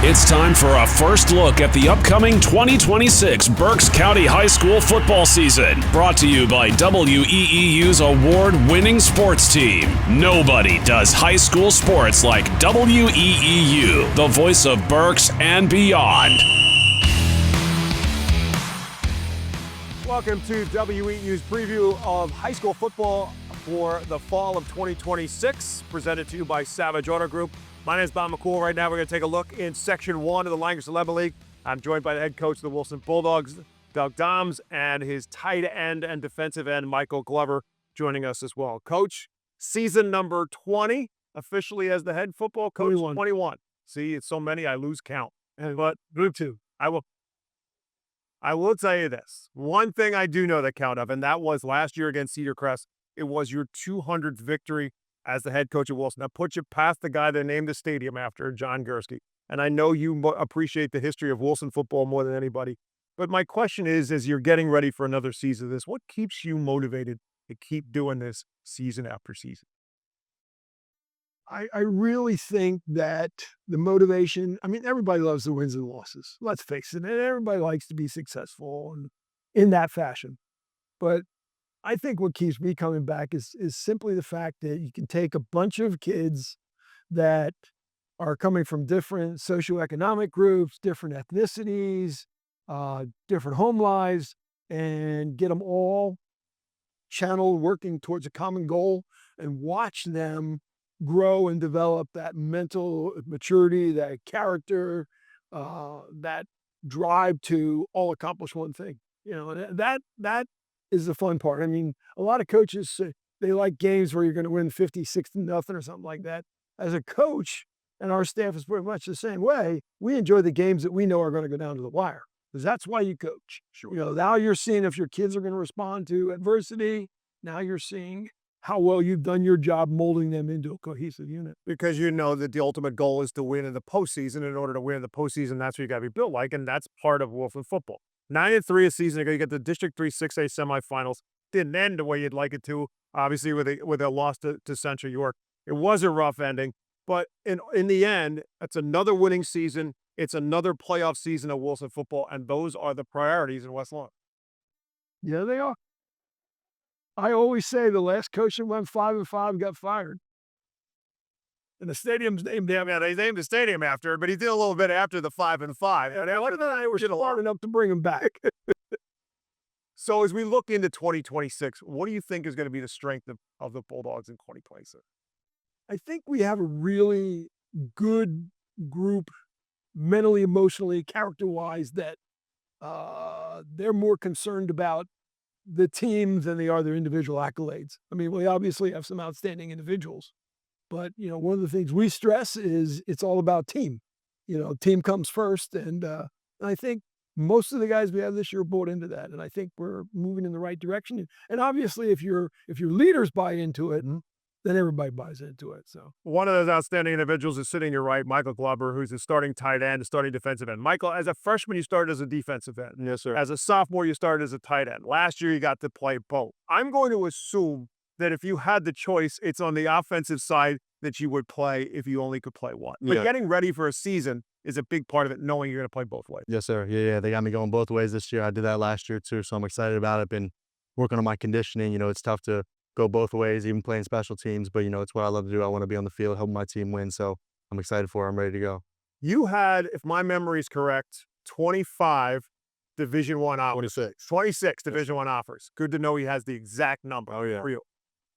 It's time for a first look at the upcoming 2026 Berks County High School football season. Brought to you by WEEU's award-winning sports team. Nobody does high school sports like WEEU, the voice of Berks and beyond. Welcome to WEEU's preview of high school football for the fall of 2026, presented to you by Savage Auto Group. My name is Bob McCool. Right now we're going to take a look in Section 1 of the Lancaster-Lebanon League. I'm joined by the head coach of the Wilson Bulldogs, Doug Dahms, and his tight end and defensive end, Michael Glover, joining us as well. Coach, season number 20, officially as the head football coach. 21. See, it's so many, I lose count. But Group 2. I will tell you this. One thing I do know the count of, and that was last year against Cedar Crest. It was your 200th victory as the head coach of Wilson. That puts you past the guy that named the stadium after, John Gursky. And I know you appreciate the history of Wilson football more than anybody. But my question is, as you're getting ready for another season of this, what keeps you motivated to keep doing this season after season? I really think that the motivation, I mean, everybody loves the wins and losses. Let's face it. And everybody likes to be successful in that fashion. But I think what keeps me coming back is simply the fact that you can take a bunch of kids that are coming from different socioeconomic groups, different ethnicities, different home lives, and get them all channeled working towards a common goal and watch them grow and develop that mental maturity, that character, that drive to all accomplish one thing. You know, that is the fun part. I mean, a lot of coaches say they like games where you're going to win 50, 60 nothing or something like that. As a coach, and our staff is pretty much the same way, we enjoy the games that we know are going to go down to the wire, because that's why you coach. Sure. You know, now you're seeing if your kids are going to respond to adversity. Now you're seeing how well you've done your job molding them into a cohesive unit. Because you know that the ultimate goal is to win in the postseason. In order to win in the postseason, that's what you got to be built like, and that's part of Wilson football. 9-3 a season ago, you get the District 3 6A semifinals. Didn't end the way you'd like it to, obviously, with a loss to Central York. It was a rough ending, but in the end, it's another winning season. It's another playoff season of Wilson football, and those are the priorities in West Lawn. Yeah, they are. I always say the last coach that went 5-5 got fired. And the stadium's named him. Yeah, they named the stadium after it, but he did a little bit after the 5-5. And I was smart enough to bring him back. So as we look into 2026, what do you think is going to be the strength of the Bulldogs in 2026? I think we have a really good group, mentally, emotionally, character-wise, that they're more concerned about the team than they are their individual accolades. I mean, we obviously have some outstanding individuals. But, you know, one of the things we stress is it's all about team. You know, team comes first. And I think most of the guys we have this year bought into that. And I think we're moving in the right direction. And obviously, if your leaders buy into it, then everybody buys into it. So one of those outstanding individuals is sitting to your right, Michael Glover, who's the starting tight end, the starting defensive end. Michael, as a freshman, you started as a defensive end. Yes, sir. As a sophomore, you started as a tight end. Last year, you got to play both. I'm going to assume that if you had the choice, it's on the offensive side that you would play if you only could play one. But getting ready for a season is a big part of it, knowing you're going to play both ways. Yes, sir. Yeah. They got me going both ways this year. I did that last year, too, so I'm excited about it. Been working on my conditioning. You know, it's tough to go both ways, even playing special teams, but, you know, it's what I love to do. I want to be on the field, helping my team win, so I'm excited for it. I'm ready to go. You had, if my memory is correct, 25 Division I offers. 26 Division I offers. Good to know he has the exact number for you.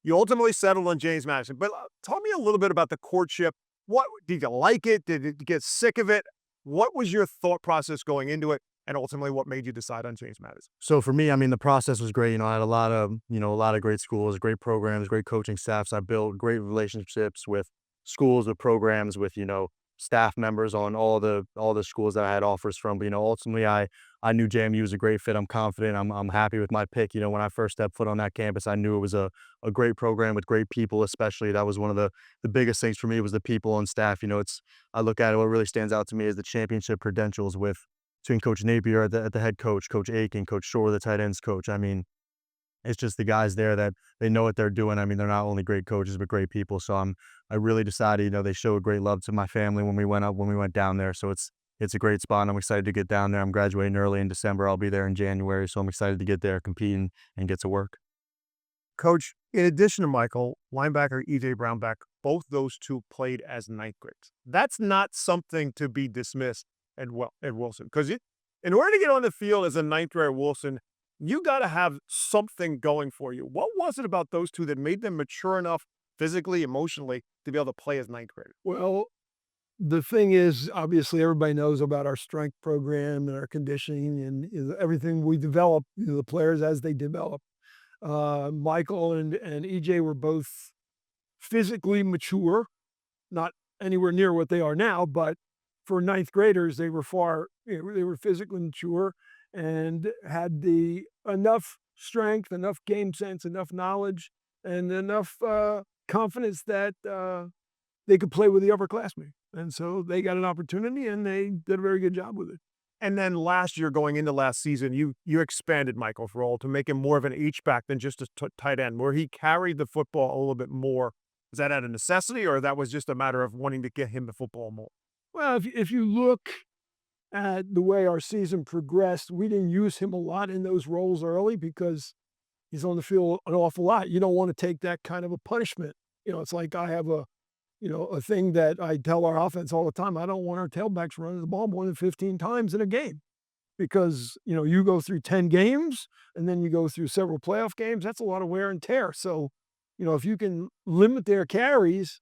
You ultimately settled on James Madison, but tell me a little bit about the courtship. What did you like it? Did you get sick of it? What was your thought process going into it? And ultimately, what made you decide on James Madison? So for me, I mean, the process was great. You know, I had a lot of great schools, great programs, great coaching staffs. I built great relationships with schools, with programs, with, you know, staff members on all the schools that I had offers from. But, you know, ultimately, I knew JMU was a great fit. I'm confident. I'm happy with my pick. You know, when I first stepped foot on that campus, I knew it was a great program with great people. Especially, that was one of the biggest things for me, was the people on staff. You know, I look at it. What really stands out to me is the championship credentials between Coach Napier at the head coach, Coach Aiken, Coach Shore, the tight ends coach. I mean, it's just the guys there that they know what they're doing. I mean, they're not only great coaches, but great people. So I really decided, they showed great love to my family when we went down there. So it's a great spot, and I'm excited to get down there. I'm graduating early in December. I'll be there in January. So I'm excited to get there, compete, and get to work. Coach, in addition to Michael, linebacker E.J. Brownback, both those two played as ninth graders. That's not something to be dismissed at Wilson, because in order to get on the field as a ninth grader at Wilson, you got to have something going for you. What was it about those two that made them mature enough physically, emotionally, to be able to play as ninth graders? Well, the thing is, obviously, everybody knows about our strength program and our conditioning and everything we develop, the players as they develop. Michael and EJ were both physically mature, not anywhere near what they are now, but for ninth graders, they were they were physically mature and had enough strength, enough game sense, enough knowledge, and enough confidence that they could play with the upperclassmen. And so they got an opportunity, and they did a very good job with it. And then last year, going into last season, you expanded Michael's role to make him more of an H-back than just a tight end, where he carried the football a little bit more. Is that out of necessity, or that was just a matter of wanting to get him the football more? Well, if you look at the way our season progressed, we didn't use him a lot in those roles early because he's on the field an awful lot. You don't want to take that kind of a punishment. It's like I have a thing that I tell our offense all the time. I don't want our tailbacks running the ball more than 15 times in a game because, you go through 10 games and then you go through several playoff games. That's a lot of wear and tear. So, if you can limit their carries,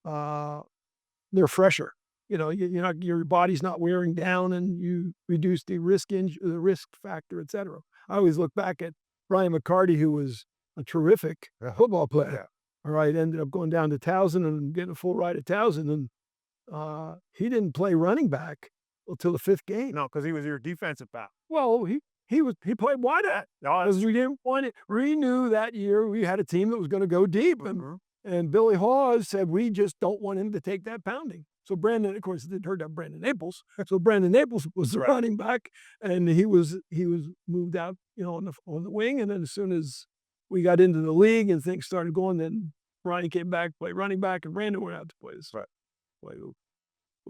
they're fresher. Your body's not wearing down, and you reduce the risk factor, et cetera. I always look back at Brian McCarty, who was a terrific football player. Yeah. All right, ended up going down to Towson and getting a full ride at Towson, and he didn't play running back until the 5th game. No, because he was your defensive back. Well, he played wideout. Because we didn't want it. We knew that year we had a team that was going to go deep, and Billy Hawes said we just don't want him to take that pounding. So Brandon, of course, it turned out Brandon Naples. So Brandon Naples was the running back, and he was moved out, on the wing. And then as soon as we got into the league and things started going, then Ronnie came back, played running back, and Brandon went out to play the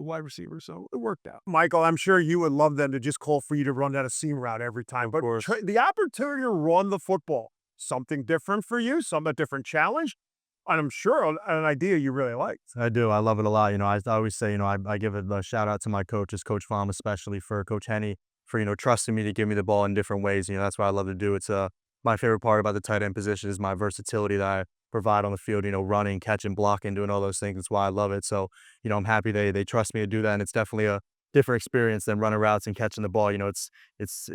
wide receiver. So it worked out. Michael, I'm sure you would love them to just call for you to run down a seam route every time. But the opportunity to run the football, something different for you, a different challenge. And I'm sure an idea you really liked. I do. I love it a lot. I always say, I give a shout out to my coaches, Coach Fahm, especially for Coach Henney, for, trusting me to give me the ball in different ways. That's what I love to do. It's my favorite part about the tight end position is my versatility that I provide on the field, running, catching, blocking, doing all those things. That's why I love it. So, I'm happy they trust me to do that. And it's definitely a different experience than running routes and catching the ball. It's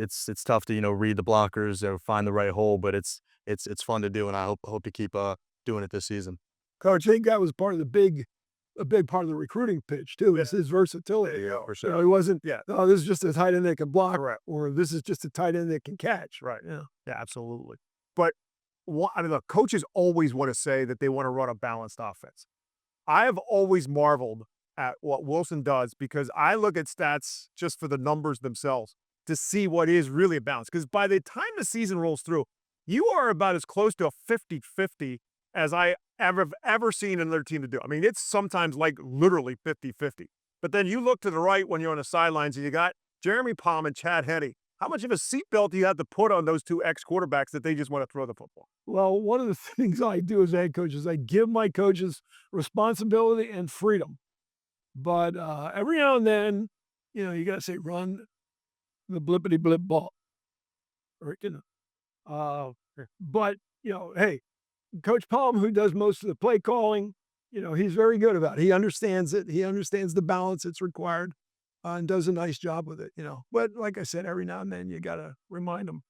tough to, read the blockers or find the right hole, but it's fun to do. And I hope to keep doing it this season. Coach, I think that was part of a big part of the recruiting pitch too. Is his versatility. Yeah, for sure. He wasn't. Yeah. Oh, this is just a tight end that can block, or this is just a tight end that can catch. Right. Yeah. Yeah. Absolutely. But look, coaches always want to say that they want to run a balanced offense. I have always marveled at what Wilson does because I look at stats just for the numbers themselves to see what is really a balance. Because by the time the season rolls through, you are about as close to a 50-50 as I ever seen another team to do. I mean, it's sometimes like literally 50-50. But then you look to the right when you're on the sidelines and you got Jeremy Palm and Chad Henne. How much of a seatbelt do you have to put on those two ex-quarterbacks that they just want to throw the football? Well, one of the things I do as a head coach is I give my coaches responsibility and freedom. But every now and then, you got to say, run the blippity-blip ball. Or, but, hey, Coach Palm, who does most of the play calling, he's very good about it. He understands it. He understands the balance that's required and does a nice job with it, But like I said, every now and then you got to remind them.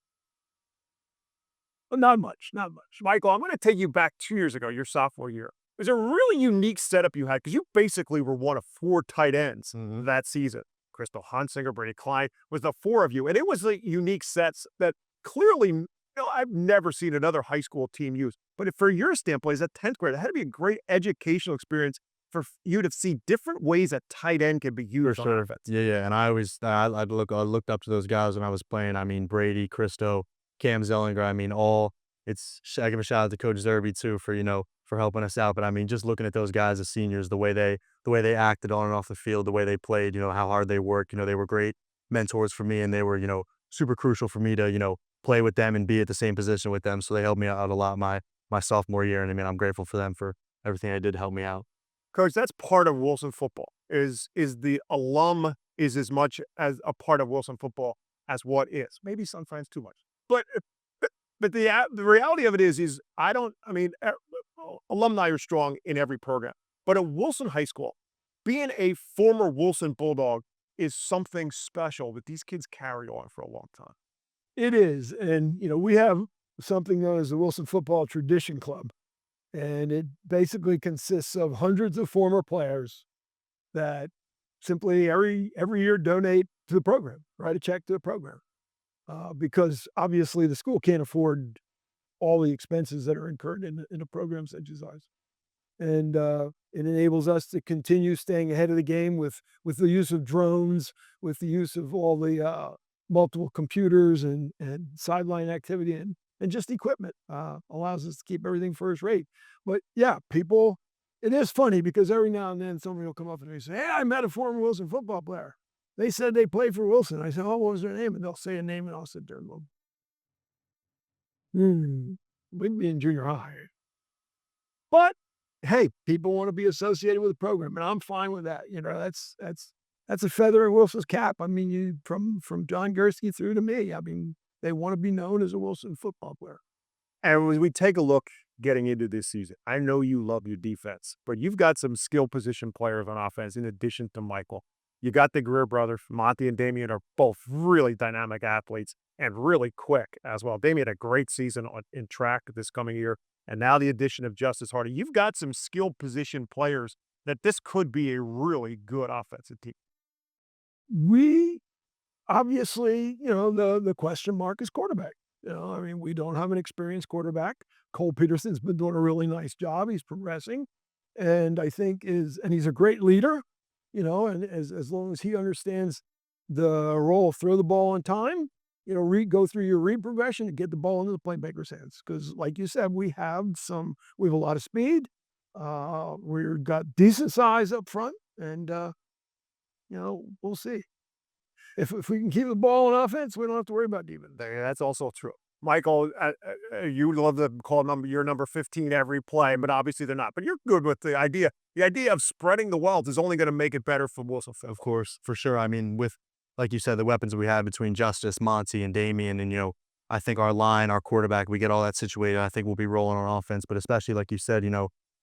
But not much. Michael, I'm going to take you back 2 years ago, your sophomore year. It was a really unique setup you had because you basically were one of 4 tight ends that season. Crystal Hunsinger, Brady Klein was the 4 of you. And it was unique sets that clearly I've never seen another high school team use. But for your standpoint, as a 10th grader, it had to be a great educational experience for you to see different ways a tight end can be used on offense. Yeah. And I looked up to those guys when I was playing. I mean, Brady, Christo, Cam Zellinger. I mean, all I give a shout out to Coach Zerby too for, for helping us out. But I mean, just looking at those guys as seniors, the way they acted on and off the field, the way they played, how hard they worked, they were great mentors for me, and they were, super crucial for me to, play with them and be at the same position with them. So they helped me out a lot my sophomore year. And I mean, I'm grateful for them for everything they did to help me out. Coach, that's part of Wilson football. Is the alum is as much as a part of Wilson football as what is. Maybe sometimes too much. But the reality of it is alumni are strong in every program. But at Wilson High School, being a former Wilson Bulldog is something special that these kids carry on for a long time. It is. And, we have something known as the Wilson Football Tradition Club. And it basically consists of hundreds of former players that simply every year donate to the program, write a check to the program. Because obviously the school can't afford all the expenses that are incurred in a program such as ours. And it enables us to continue staying ahead of the game with the use of drones, with the use of all the multiple computers and sideline activity and just equipment. Allows us to keep everything first rate. But yeah, it is funny because every now and then somebody will come up and they say, "Hey, I met a former Wilson football player. They said they played for Wilson." I said, "Oh, what was their name?" And they'll say a name and I'll sit there and go, we'd be in junior high. But hey, people want to be associated with the program, and I'm fine with that. That's a feather in Wilson's cap. I mean, from John Gursky through to me. I mean, they want to be known as a Wilson football player. And as we take a look getting into this season, I know you love your defense, but you've got some skill position players on offense in addition to Michael. You got the Greer brothers. Monty and Damian are both really dynamic athletes and really quick as well. Damian had a great season in track this coming year. And now the addition of Justice Hardy. You've got some skilled position players that this could be a really good offensive team. We obviously, the question mark is quarterback. We don't have an experienced quarterback. Cole Peterson's been doing a really nice job. He's progressing. And I think he's a great leader, and as long as he understands the role of throw the ball on time, go through your read progression and get the ball into the playmaker's hands. Because like you said, we have a lot of speed. We've got decent size up front, and we'll see. If we can keep the ball on offense, we don't have to worry about defense. That's also true. Michael, you love to call your number 15 every play, but obviously they're not. But you're good with the idea. The idea of spreading the wealth is only going to make it better for Wilson. Of course, for sure. I mean, with, like you said, the weapons we have between Justice, Monty, and Damian, and, I think our line, our quarterback, we get all that situated. I think we'll be rolling on offense. But especially, like you said,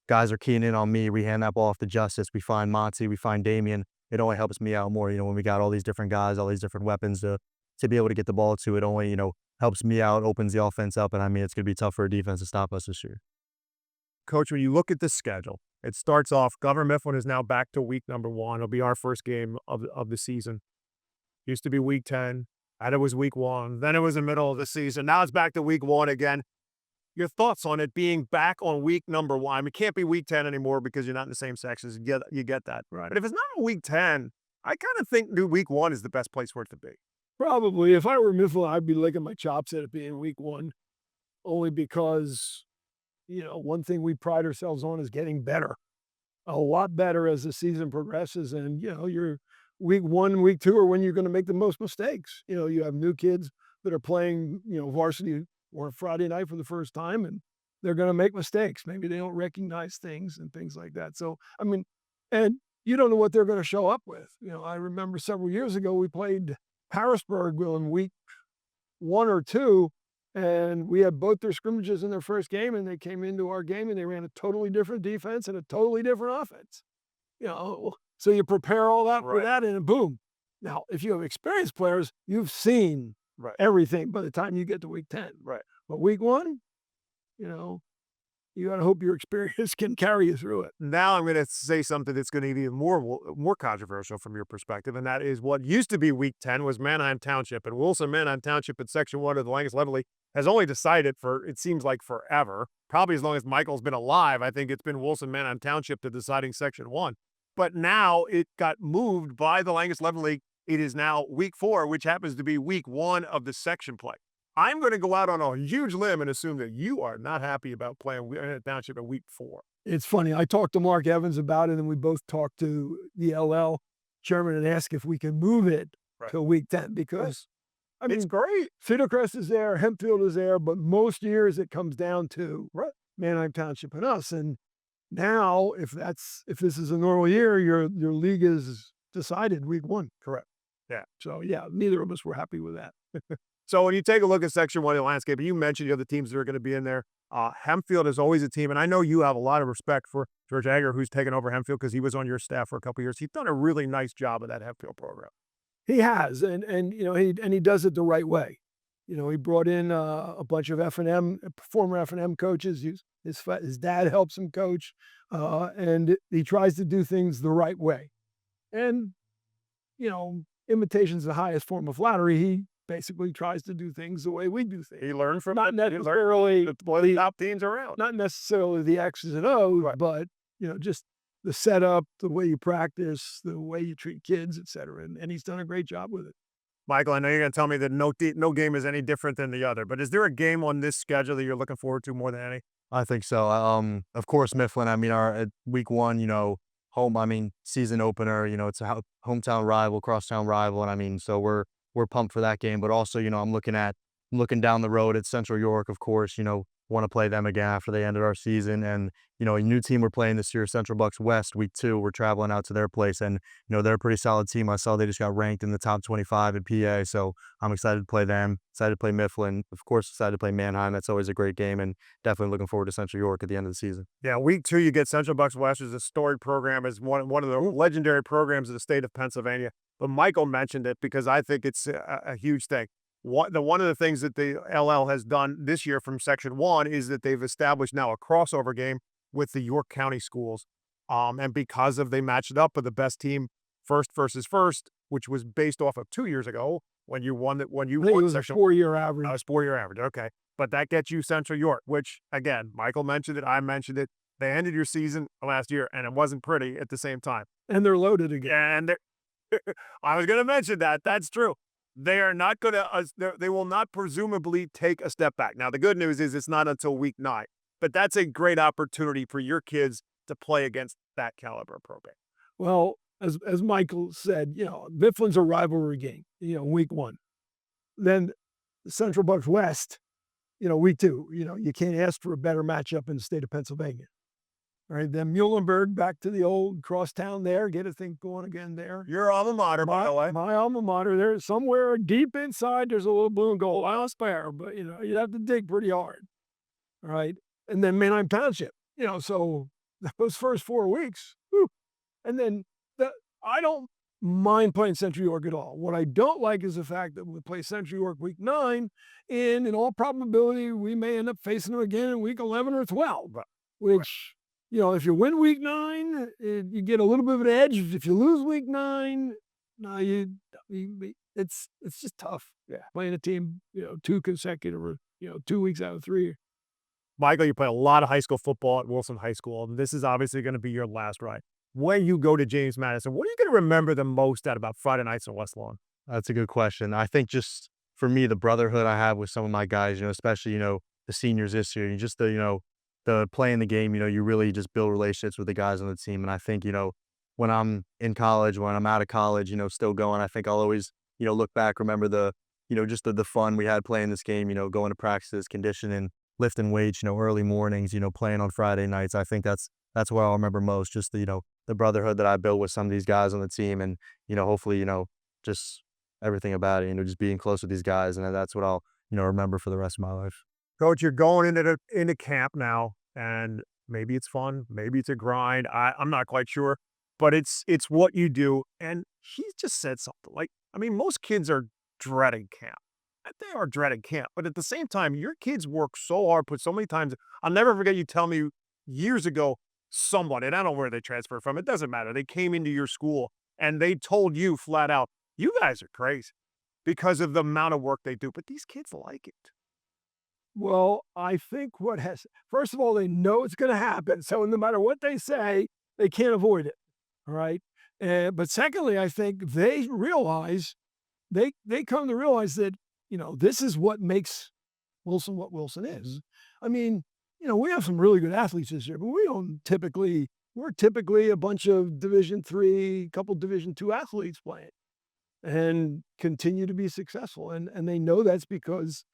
guys are keying in on me. We hand that ball off to Justice. We find Monty. We find Damian. It only helps me out more, when we got all these different guys, all these different weapons to be able to get the ball to. It only, helps me out, opens the offense up. And I mean, it's going to be tough for a defense to stop us this year. Coach, when you look at the schedule, it starts off, Governor Mifflin is now back to week number 1. It'll be our first game of the season. Used to be week 10. Then it was week 1. Then it was the middle of the season. Now it's back to week 1 again. Your thoughts on it being back on week number 1? I mean, it can't be week 10 anymore because you're not in the same sections. You get that. Right. But if it's not on week 10, I kind of think week 1 is the best place for it to be. Probably. If I were Mifflin, I'd be licking my chops at it being week 1, only because, one thing we pride ourselves on is getting better, a lot better as the season progresses. And, your week 1, week 2 are when you're going to make the most mistakes. You have new kids that are playing, varsity or Friday night for the first time, and they're going to make mistakes. Maybe they don't recognize things and things like that. So, I mean, and you don't know what they're going to show up with. I remember several years ago, we played Harrisburg in week 1 or 2, and we had both their scrimmages in their first game, and they came into our game and they ran a totally different defense and a totally different offense. So you prepare all that for that, and boom. Now, if you have experienced players, you've seen everything by the time you get to week 10. Right. But week 1, you got to hope your experience can carry you through it. Now I'm going to say something that's going to be more controversial from your perspective, and that is what used to be week 10 was Manheim Township. And Wilson Manheim Township in Section 1 of the Lancaster-Lebanon League has only decided for, it seems like forever, probably as long as Michael's been alive, I think it's been Wilson Manheim Township to deciding Section 1. But now it got moved by the Lancaster-Lebanon League. It is now week 4, which happens to be week 1 of the section play. I'm going to go out on a huge limb and assume that you are not happy about playing Township in week 4. It's funny. I talked to Mark Evans about it, and we both talked to the LL chairman and asked if we can move it to week 10 because, I mean, It's great. Cedar Crest is there, Hempfield is there, but most years it comes down to Manheim Township and us. And now, if this is a normal year, your league is decided week 1. Correct. Yeah. So yeah, neither of us were happy with that. So when you take a look at Section 1 of the landscape, and you mentioned you have the teams that are going to be in there. Hempfield is always a team, and I know you have a lot of respect for George Agger, who's taken over Hempfield because he was on your staff for a couple of years. He's done a really nice job of that Hempfield program. He has, and you know, he does it the right way. You know, he brought in a bunch of F&M, former F&M coaches. His dad helps him coach, and he tries to do things the right way. And, you know, imitation's the highest form of flattery. He basically tries to do things the way we do things. He learned from Not necessarily the top teams around. Not necessarily the X's and O's, but, you know, just the setup, the way you practice, the way you treat kids, et cetera. And he's done a great job with it. Michael, I know you're going to tell me that no game is any different than the other, but is there a game on this schedule that you're looking forward to more than any? I think so. Of course, Mifflin. I mean, our week 1, you know, season opener. You know, it's a hometown rival, crosstown rival, and I mean, so we're pumped for that game. But also, you know, I'm looking down the road at Central York. Of course, you know, want to play them again after they ended our season. And, you know, a new team we're playing this year, Central Bucks West, week 2. We're traveling out to their place, and, you know, they're a pretty solid team. I saw they just got ranked in the top 25 in PA, so I'm excited to play them. Excited to play Mifflin. Of course, excited to play Manheim. That's always a great game, and definitely looking forward to Central York at the end of the season. Yeah, week 2, you get Central Bucks West, is a storied program, is one of the legendary programs of the state of Pennsylvania. But Michael mentioned it because I think it's a huge thing. One of the things that the LL has done this year from Section 1 is that they've established now a crossover game with the York County schools. And because they matched it up with the best team first versus first, which was based off of 2 years ago when you won I think it was Section 4-year average. That was 4-year average. Okay. But that gets you Central York, which again, Michael mentioned it. I mentioned it. They ended your season last year and it wasn't pretty at the same time. And they're loaded again. And I was going to mention that. That's true. They are not going to, they will not presumably take a step back. Now, the good news is it's not until week 9, but that's a great opportunity for your kids to play against that caliber program. Well, as Michael said, you know, Mifflin's a rivalry game, you know, week 1. Then Central Bucks West, you know, week 2, you know, you can't ask for a better matchup in the state of Pennsylvania. All right, then Muhlenberg back to the old crosstown there, get a thing going again there. Your alma mater, by the way. My alma mater, there somewhere deep inside, there's a little blue and gold. I don't spare, but, you know, you'd have to dig pretty hard. All right, and then Manheim Township, you know, so those first 4 weeks, whew. And then I don't mind playing Central York at all. What I don't like is the fact that we play Central York week 9, and in all probability, we may end up facing them again in week 11 or 12, which... You know, if you win week 9, you get a little bit of an edge. If you lose week 9, no, it's just tough. Yeah, playing a team, you know, 2 consecutive, or, you know, 2 weeks out of 3. Michael, you play a lot of high school football at Wilson High School. This is obviously going to be your last ride. When you go to James Madison, what are you going to remember the most about Friday nights in West Lawn? That's a good question. I think just for me, the brotherhood I have with some of my guys, you know, especially, you know, the seniors this year, and just the playing the game, you know, you really just build relationships with the guys on the team. And I think, you know, when I'm in college, when I'm out of college, you know, still going, I think I'll always, you know, look back, remember just the fun we had playing this game, you know, going to practices, conditioning, lifting weights, you know, early mornings, you know, playing on Friday nights. I think that's what I'll remember most, just the brotherhood that I built with some of these guys on the team, and, you know, hopefully, you know, just everything about it, you know, just being close with these guys. And that's what I'll, you know, remember for the rest of my life. Coach, you're going into camp now, and maybe it's fun, maybe it's a grind. I'm not quite sure, but it's what you do. And he just said something like, I mean, most kids are dreading camp. They are dreading camp, but at the same time, your kids work so hard, put so many times. I'll never forget you telling me years ago, someone, and I don't know where they transferred from, it doesn't matter. They came into your school and they told you flat out, you guys are crazy because of the amount of work they do, but these kids like it. Well, I think first of all, they know it's going to happen. So no matter what they say, they can't avoid it. All right. But secondly, I think they come to realize that, this is what makes Wilson what Wilson is. I mean, we have some really good athletes this year, but we're typically a bunch of Division III, couple Division II athletes playing and continue to be successful. And they know that's because,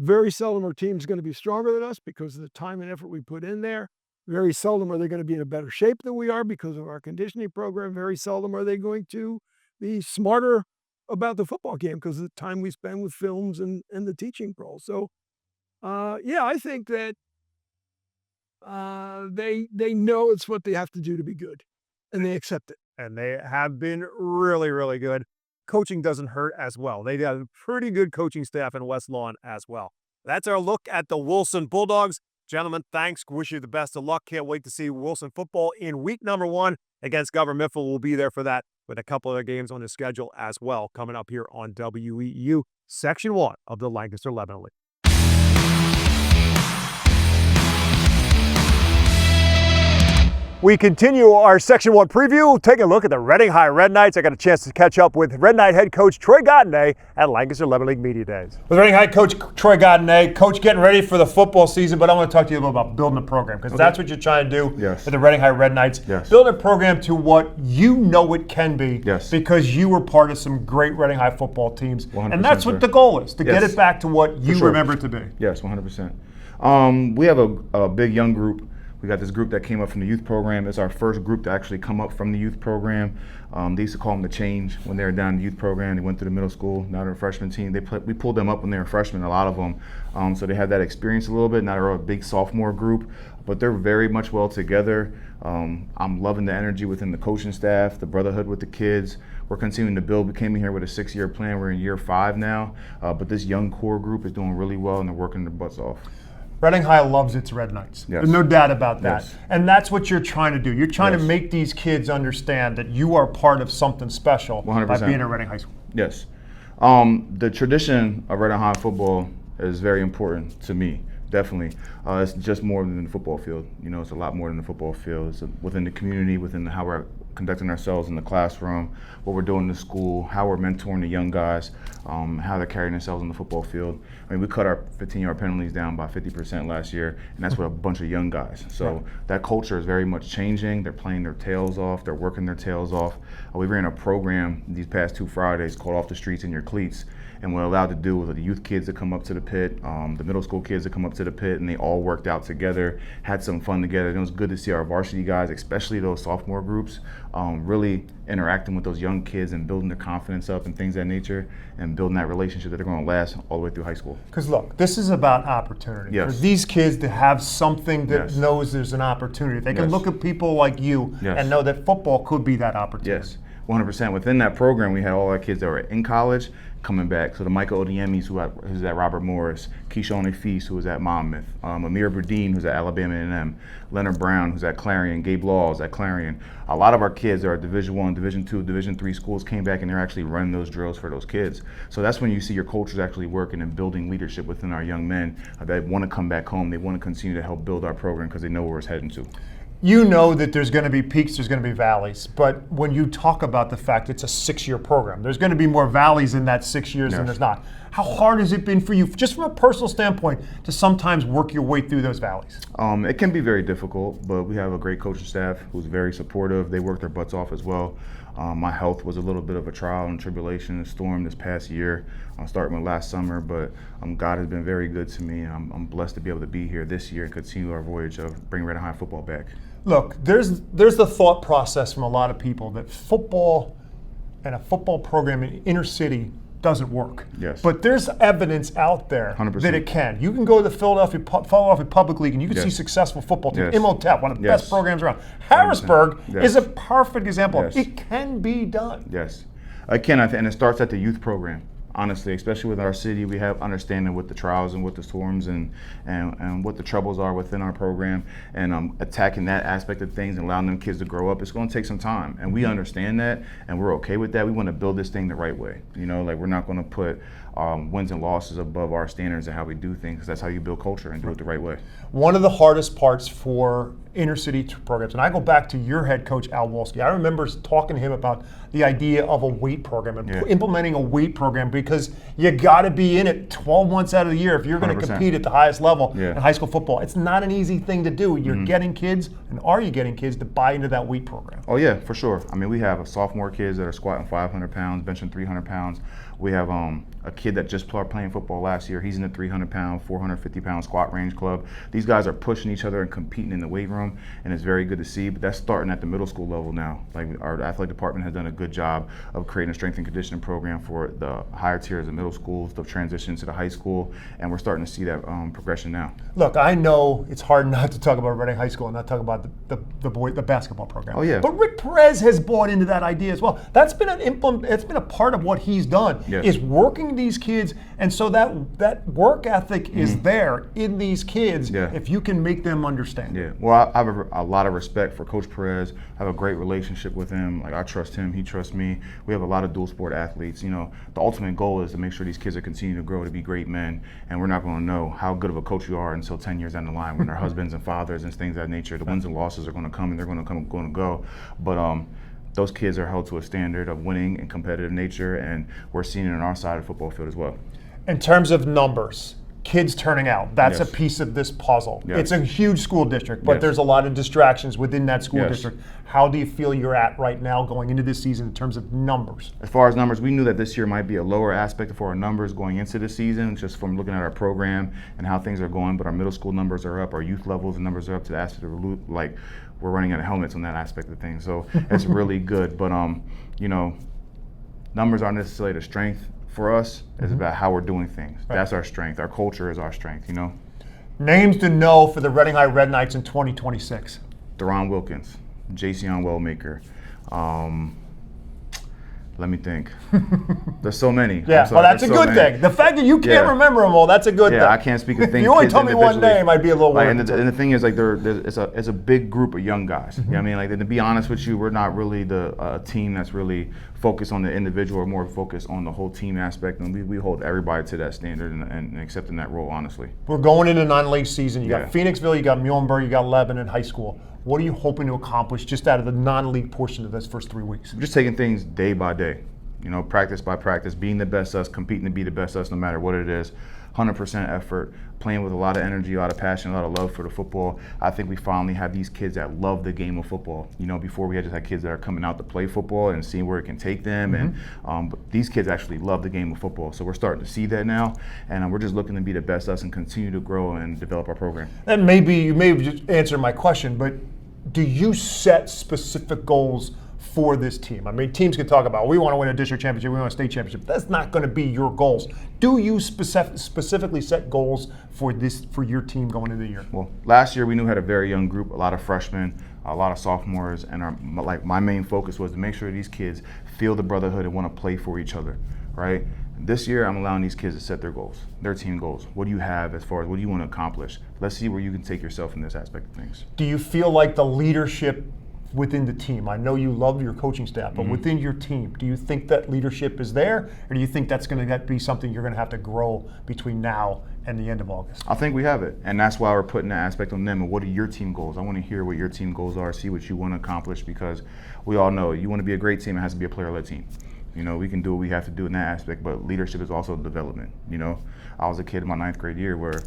very seldom are teams going to be stronger than us because of the time and effort we put in there. Very seldom are they going to be in a better shape than we are because of our conditioning program. Very seldom are they going to be smarter about the football game because of the time we spend with films and the teaching role. So, I think that they know it's what they have to do to be good, and they accept it. And they have been really, really good. Coaching doesn't hurt as well. They have a pretty good coaching staff in West Lawn as well. That's our look at the Wilson Bulldogs. Gentlemen, thanks. Wish you the best of luck. Can't wait to see Wilson football in week number 1 against Government Mifflin. We'll be there for that with a couple other games on the schedule as well coming up here on WEEU Section 1 of the Lancaster-Lebanon League. We continue our Section 1 preview. Take a look at the Reading High Red Knights. I got a chance to catch up with Red Knight head coach Troy Godinet at Lancaster-Lebanon League Media Days. With Reading High coach Troy Godinet, coach getting ready for the football season, but I want to talk to you a little about building a program because that's what you're trying to do with the Reading High Red Knights. Build a program to what you know it can be because you were part of some great Reading High football teams. And that's what the goal is, to get it back to what you remember it to be. Yes, 100%. We have a big young group. We got this group that came up from the youth program. It's our first group to actually come up from the youth program. They used to call them the change when they were down in the youth program. They went to the middle school. Now they're a freshman team. We pulled them up when they were freshmen, a lot of them. So they had that experience a little bit. Now they're a big sophomore group, but they're very much well together. I'm loving the energy within the coaching staff, the brotherhood with the kids. We're continuing to build. We came in here with a 6-year plan. We're in year 5 now, but this young core group is doing really well and they're working their butts off. Reading High loves its Red Knights. There's no doubt about that. And that's what you're trying to do. You're trying to make these kids understand that you are part of something special 100%. by being at Reading High School. Yes. The tradition of Reading High football is very important to me. Definitely. It's just more than the football field. It's a lot more than the football field. It's within the community, within how we're conducting ourselves in the classroom, what we're doing in the school, how we're mentoring the young guys, how they're carrying themselves on the football field. I mean, we cut our 15-yard penalties down by 50% last year, and that's with a bunch of young guys. So that culture is very much changing. They're playing their tails off. They're working their tails off. We ran a program these past 2 Fridays called Off the Streets in Your Cleats. And what we're allowed to do was the youth kids that come up to the pit, the middle school kids that come up to the pit, and they all worked out together, had some fun together. And it was good to see our varsity guys, especially those sophomore groups, really interacting with those young kids and building their confidence up and things of that nature, and building that relationship that they're going to last all the way through high school. Because look, this is about opportunity. For these kids to have something that knows there's an opportunity. They can look at people like you and know that football could be that opportunity. Yes, 100%. Within that program, we had all our kids that were in college coming back. So the Michael Odiemis, who's at Robert Morris, Keyshawn Afees, who was at Monmouth, Amir Burdine, who's at Alabama A&M, Leonard Brown, who's at Clarion, Gabe Laws at Clarion. A lot of our kids are at Division I, Division II, Division III schools came back and they're actually running those drills for those kids. So that's when you see your coaches actually working and building leadership within our young men that want to come back home. They want to continue to help build our program because they know where it's heading to. You know that there's going to be peaks, there's going to be valleys, but when you talk about the fact it's a 6-year program, there's going to be more valleys in that 6 years than there's not. How hard has it been for you, just from a personal standpoint, to sometimes work your way through those valleys? It can be very difficult, but we have a great coaching staff who's very supportive. They work their butts off as well. My health was a little bit of a trial and tribulation, a storm this past year, starting with last summer, but God has been very good to me. I'm blessed to be able to be here this year and continue our voyage of bringing Reading High football back. Look, there's the thought process from a lot of people that football and a football program in inner city doesn't work. Yes. But there's evidence out there 100%. that it can. You can go to the Philadelphia Public League and you can see successful football teams. Imhotep, one of the best programs around. Harrisburg is a perfect example. It can be done. Yes, it can, and it starts at the youth program. Honestly, especially with our city, we have understanding with the trials and with the storms and what the troubles are within our program, and attacking that aspect of things and allowing them kids to grow up. It's going to take some time, and we understand that, and we're okay with that. We want to build this thing the right way. We're not going to put wins and losses above our standards and how we do things. That's how you build culture and do it the right way. One of the hardest parts for inner city programs. And I go back to your head coach, Al Wolski. I remember talking to him about the idea of a weight program and implementing a weight program, because you got to be in it 12 months out of the year if you're going to compete at the highest level in high school football. It's not an easy thing to do. You're getting kids, and are you getting kids to buy into that weight program? Oh yeah, for sure. I mean, we have sophomore kids that are squatting 500 pounds, benching 300 pounds. We have a kid that just started playing football last year. He's in the 300-pound, 450-pound squat range club. These guys are pushing each other and competing in the weight room, and it's very good to see. But that's starting at the middle school level now. Like, our athletic department has done a good job of creating a strength and conditioning program for the higher tiers of middle schools, the transition to the high school, and we're starting to see that progression now. Look, I know it's hard not to talk about Reading High School and not talk about the basketball program. Oh yeah. But Rick Perez has bought into that idea as well. That's been it's been a part of what he's done. Yes. Is working these kids, and so that work ethic is there in these kids if you can make them understand. Yeah. Well, I have a lot of respect for Coach Perez. I have a great relationship with him. Like, I trust him, he trusts me. We have a lot of dual sport athletes. You know, the ultimate goal is to make sure these kids are continuing to grow to be great men, and we're not going to know how good of a coach you are until 10 years down the line when they're husbands and fathers and things of that nature. The wins and losses are going to come, and they're going to go. But those kids are held to a standard of winning and competitive nature, and we're seeing it on our side of the football field as well. In terms of numbers, kids turning out, that's a piece of this puzzle. It's a huge school district, but there's a lot of distractions within that school district. How do you feel you're at right now going into this season in terms of numbers? As far as numbers, we knew that this year might be a lower aspect for our numbers going into the season, just from looking at our program and how things are going, but our middle school numbers are up, our youth levels and numbers are up to the aspect of, like, we're running out of helmets on that aspect of things. So it's really good. But, you know, numbers aren't necessarily the strength for us. It's about how we're doing things. Right. That's our strength. Our culture is our strength, you know. Names to know for the Reading High Red Knights in 2026. Deron Wilkins, Jason Wellmaker. Let me think. There's so many. Yeah, well, that's a good thing. The fact that you can't remember them all, that's a good thing. Yeah, I can't speak of things. You only told me one name, I'd be a little worried. And the thing is, like, it's a big group of young guys. You know what I mean? Like, to be honest with you, we're not really the team that's really focused on the individual, or more focused on the whole team aspect. And we hold everybody to that standard and accepting that role, honestly. We're going into non-league season. You got Phoenixville, you got Muhlenberg, you got Lebanon High School. What are you hoping to accomplish just out of the non-league portion of this first 3 weeks? We're just taking things day by day. You know, practice by practice, being the best us, competing to be the best us no matter what it is. 100% effort, playing with a lot of energy, a lot of passion, a lot of love for the football. I think we finally have these kids that love the game of football. You know, before we just had kids that are coming out to play football and seeing where it can take them. And but these kids actually love the game of football. So we're starting to see that now. And we're just looking to be the best us and continue to grow and develop our program. And maybe you may have just answered my question, but do you set specific goals for this team? I mean, teams can talk about, we want to win a district championship, we want a state championship. That's not going to be your goals. Do you specifically set goals for your team going into the year? Well, last year we knew we had a very young group, a lot of freshmen, a lot of sophomores, and my main focus was to make sure these kids feel the brotherhood and want to play for each other, right? This year, I'm allowing these kids to set their goals, their team goals. What do you have as far as what do you want to accomplish? Let's see where you can take yourself in this aspect of things. Do you feel like the leadership within the team, I know you love your coaching staff, but within your team, do you think that leadership is there, or do you think that's going to be something you're going to have to grow between now and the end of August? I think we have it, and that's why we're putting that aspect on them. And what are your team goals? I want to hear what your team goals are, see what you want to accomplish, because we all know you want to be a great team, it has to be a player-led team. You know, we can do what we have to do in that aspect, but leadership is also development. You know, I was a kid in my 9th grade year where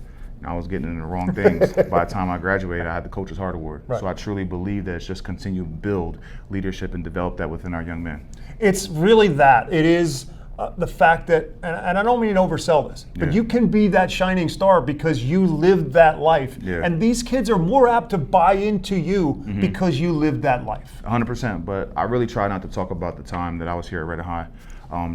I was getting into the wrong things. By the time I graduated, I had the Coach's Heart Award. Right. So I truly believe that it's just continue to build leadership and develop that within our young men. It's really that. It is the fact that, and I don't mean to oversell this, but you can be that shining star because you lived that life. Yeah. And these kids are more apt to buy into you because you lived that life. 100%, but I really try not to talk about the time that I was here at Reading High.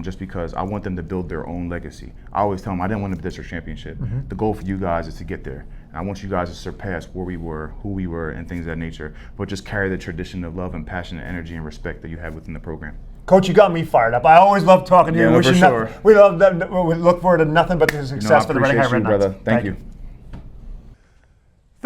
Just because I want them to build their own legacy. I always tell them I didn't win the district championship. The goal for you guys is to get there. And I want you guys to surpass where we were, who we were, and things of that nature. But just carry the tradition of love and passion and energy and respect that you have within the program. Coach, you got me fired up. I always love talking to you. Yeah, for sure. We love that. We look forward to nothing but the success for the Reading High Red Knights. Brother. Thank you.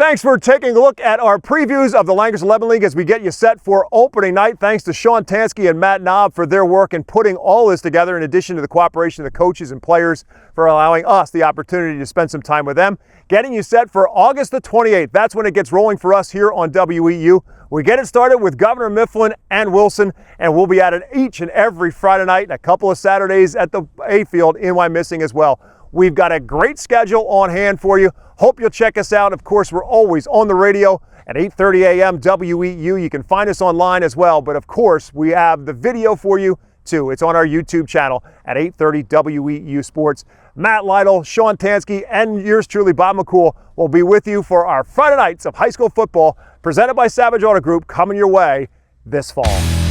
Thanks for taking a look at our previews of the Lancaster-Lebanon League as we get you set for opening night. Thanks to Sean Tansky and Matt Knob for their work in putting all this together, in addition to the cooperation of the coaches and players for allowing us the opportunity to spend some time with them. Getting you set for August the 28th. That's when it gets rolling for us here on WEU. We get it started with Governor Mifflin and Wilson, and we'll be at it each and every Friday night and a couple of Saturdays at the A Field in Wyomissing as well. We've got a great schedule on hand for you. Hope you'll check us out. Of course, we're always on the radio at 8:30 a.m. WEU. You can find us online as well, but of course, we have the video for you too. It's on our YouTube channel at 8:30 WEU Sports. Matt Lytle, Sean Tansky, and yours truly, Bob McCool, will be with you for our Friday nights of high school football presented by Savage Auto Group, coming your way this fall.